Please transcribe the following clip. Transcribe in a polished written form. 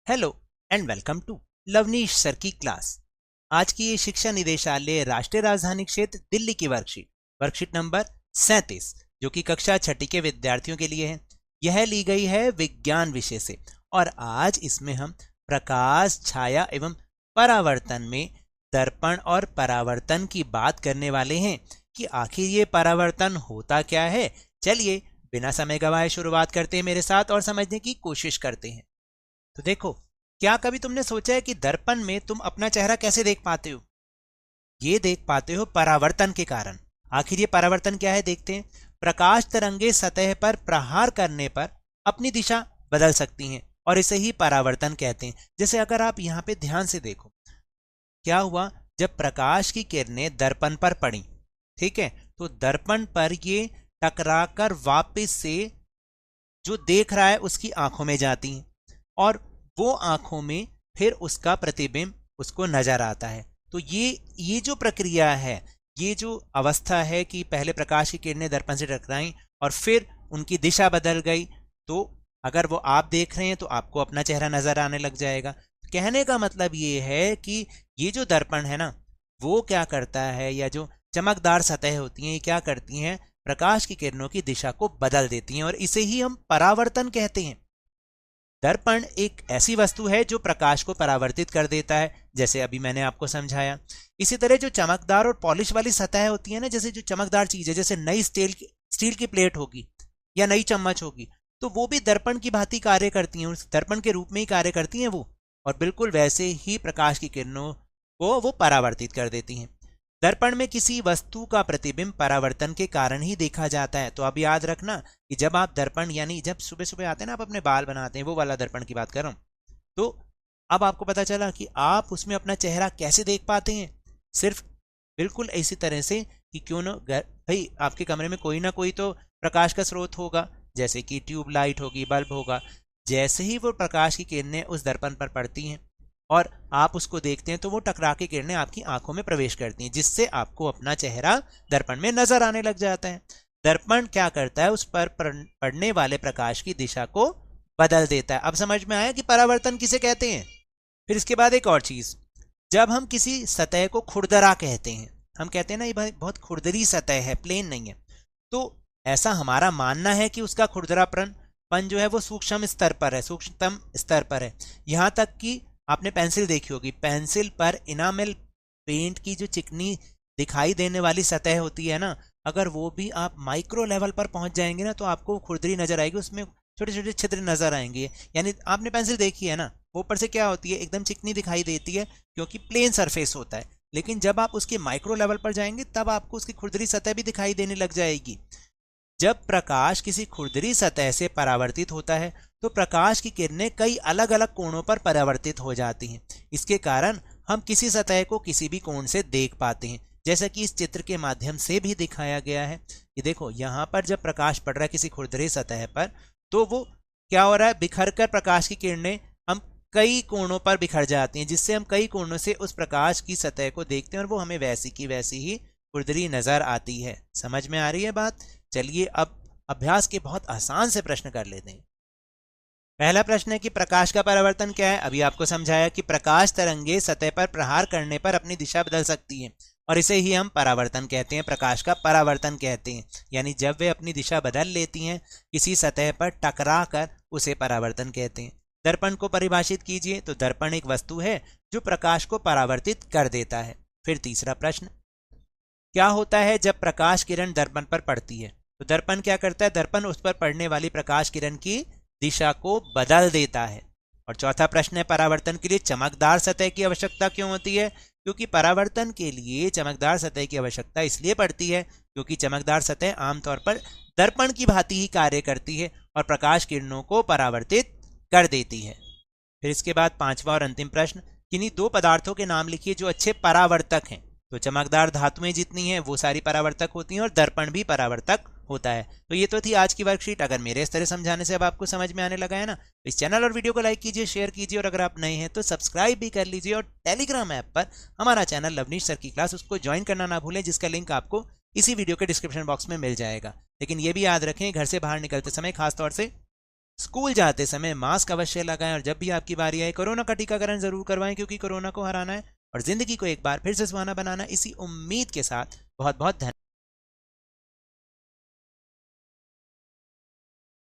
Hello and welcome to Lavnish sir की class. आज की ये शिक्षा निदेशालय राष्ट्रीय राजधानी क्षेत्र दिल्ली की वर्कशीट नंबर 37 जो कि कक्षा छठी के विद्यार्थियों के लिए है। यह ली गई है विज्ञान विषय से और आज इसमें हम प्रकाश, छाया एवं परावर्तन में दर्पण और परावर्तन की बात करने वाले हैं कि आखिर ये परावर्तन होता क्या है। चलिए बिना समय गवाए शुरुआत करते हैं मेरे साथ और समझने की कोशिश करते हैं। तो देखो, क्या कभी तुमने सोचा है कि दर्पण में तुम अपना चेहरा कैसे देख पाते हो? ये देख पाते हो परावर्तन के कारण। आखिर ये परावर्तन क्या है देखते हैं। प्रकाश तरंगे सतह पर प्रहार करने पर अपनी दिशा बदल सकती हैं और इसे ही परावर्तन कहते हैं। जैसे अगर आप यहाँ पे ध्यान से देखो, क्या हुआ जब प्रकाश की किरणें दर्पण पर पड़ी, ठीक है, तो दर्पण पर ये टकराकर वापस से जो देख रहा है उसकी आंखों में जाती हैं और वो आंखों में फिर उसका प्रतिबिंब उसको नजर आता है। तो ये जो प्रक्रिया है, ये जो अवस्था है कि पहले प्रकाश की किरणें दर्पण से टकराई और फिर उनकी दिशा बदल गई, तो अगर वो आप देख रहे हैं तो आपको अपना चेहरा नजर आने लग जाएगा। कहने का मतलब ये है कि ये जो दर्पण है ना, वो क्या करता है, या जो चमकदार सतह होती हैं ये क्या करती हैं, प्रकाश की किरणों की दिशा को बदल देती हैं और इसे ही हम परावर्तन कहते हैं। दर्पण एक ऐसी वस्तु है जो प्रकाश को परावर्तित कर देता है, जैसे अभी मैंने आपको समझाया। इसी तरह जो चमकदार और पॉलिश वाली सतह होती है ना, जैसे जो चमकदार चीज है, जैसे नई स्टील की प्लेट होगी या नई चम्मच होगी, तो वो भी दर्पण की भांति कार्य करती हैं, उस दर्पण के रूप में ही कार्य करती हैं वो, और बिल्कुल वैसे ही प्रकाश की किरणों को वो परावर्तित कर देती हैं। दर्पण में किसी वस्तु का प्रतिबिंब परावर्तन के कारण ही देखा जाता है। तो अब याद रखना कि जब आप दर्पण, यानी जब सुबह सुबह आते हैं ना, आप अपने बाल बनाते हैं, वो वाला दर्पण की बात कर रहा हूं, तो अब आपको पता चला कि आप उसमें अपना चेहरा कैसे देख पाते हैं। सिर्फ बिल्कुल इसी तरह से कि क्यों ना भाई आपके कमरे में कोई ना कोई तो प्रकाश का स्रोत होगा, जैसे कि ट्यूबलाइट होगी, बल्ब होगा। जैसे ही वो प्रकाश की किरणें उस दर्पण पर पड़ती हैं और आप उसको देखते हैं, तो वो टकरा के किरणें आपकी आंखों में प्रवेश करती हैं, जिससे आपको अपना चेहरा दर्पण में नजर आने लग जाता है। दर्पण क्या करता है, उस पर पड़ने वाले प्रकाश की दिशा को बदल देता है। अब समझ में आया कि परावर्तन किसे कहते हैं। फिर इसके बाद एक और चीज, जब हम किसी सतह को खुरदरा कहते हैं, हम कहते हैं ना ये बहुत खुरदरी सतह है, प्लेन नहीं है, तो ऐसा हमारा मानना है कि उसका खुरदरापन जो है वो सूक्ष्म स्तर पर है, सूक्ष्मतम स्तर पर है। यहां तक कि आपने पेंसिल देखी होगी, पेंसिल पर इनामेल पेंट की जो चिकनी दिखाई देने वाली सतह होती है ना, अगर वो भी आप माइक्रो लेवल पर पहुंच जाएंगे ना, तो आपको खुरदरी नजर आएगी, उसमें छोटे छोटे छिद्र नजर आएंगे। यानी आपने पेंसिल देखी है ना, वो ऊपर से क्या होती है, एकदम चिकनी दिखाई देती है क्योंकि प्लेन सरफेस होता है, लेकिन जब आप उसके माइक्रो लेवल पर जाएंगे तब आपको उसकी खुरदरी सतह भी दिखाई देने लग जाएगी। जब प्रकाश किसी खुरदरी सतह से परावर्तित होता है तो प्रकाश की किरणें कई अलग अलग कोणों पर परावर्तित हो जाती हैं। इसके कारण हम किसी सतह को किसी भी कोण से देख पाते हैं, जैसा कि इस चित्र के माध्यम से भी दिखाया गया है। ये देखो, यहाँ पर जब प्रकाश पड़ रहा है किसी खुरदरी सतह पर, तो वो क्या हो रहा है, बिखर कर प्रकाश की किरणें हम कई कोणों पर बिखर जाती हैं, जिससे हम कई कोणों से उस प्रकाश की सतह को देखते हैं और वो हमें वैसी की वैसी ही खुरदरी नजर आती है। समझ में आ रही है बात। चलिए अब अभ्यास के बहुत आसान से प्रश्न कर लेते हैं। पहला प्रश्न है कि प्रकाश का परावर्तन क्या है। अभी आपको समझाया कि प्रकाश तरंगे सतह पर प्रहार करने पर अपनी दिशा बदल सकती हैं और इसे ही हम परावर्तन कहते हैं, प्रकाश का परावर्तन कहते हैं। यानी जब वे अपनी दिशा बदल लेती हैं किसी सतह पर टकरा कर, उसे परावर्तन कहते हैं। दर्पण को परिभाषित कीजिए। तो दर्पण एक वस्तु है जो प्रकाश को परावर्तित कर देता है। फिर तीसरा प्रश्न, क्या होता है जब प्रकाश किरण दर्पण पर पड़ती है। तो दर्पण क्या करता है, दर्पण उस पर पड़ने वाली प्रकाश किरण की दिशा को बदल देता है। और चौथा प्रश्न है, परावर्तन के लिए चमकदार सतह की आवश्यकता क्यों होती है। क्योंकि परावर्तन के लिए चमकदार सतह की आवश्यकता इसलिए पड़ती है क्योंकि चमकदार सतह आमतौर पर दर्पण की भांति ही कार्य करती है और प्रकाश किरणों को परावर्तित कर देती है। फिर इसके बाद पांचवा और अंतिम प्रश्न, किन्हीं दो पदार्थों के नाम लिखिए जो अच्छे परावर्तक हैं। तो चमकदार धातुएं जितनी हैं वो सारी परावर्तक होती हैं और दर्पण भी परावर्तक होता है। तो ये तो थी आज की वर्कशीट। अगर मेरे इस तरह समझाने से अब आपको समझ में आने लगा है ना, तो इस चैनल और वीडियो को लाइक कीजिए, शेयर कीजिए, और अगर आप नए हैं तो सब्सक्राइब भी कर लीजिए। और टेलीग्राम ऐप पर हमारा चैनल लवनीश सर की क्लास, उसको ज्वाइन करना ना भूलें, जिसका लिंक आपको इसी वीडियो के डिस्क्रिप्शन बॉक्स में मिल जाएगा। लेकिन ये भी याद रखें, घर से बाहर निकलते समय खासतौर से स्कूल जाते समय मास्क अवश्य लगाएं और जब भी आपकी बारी आए कोरोना का टीकाकरण जरूर करवाएं, क्योंकि कोरोना को हराना है और जिंदगी को एक बार फिर से सुहाना बनाना। इसी उम्मीद के साथ बहुत बहुत धन्यवाद।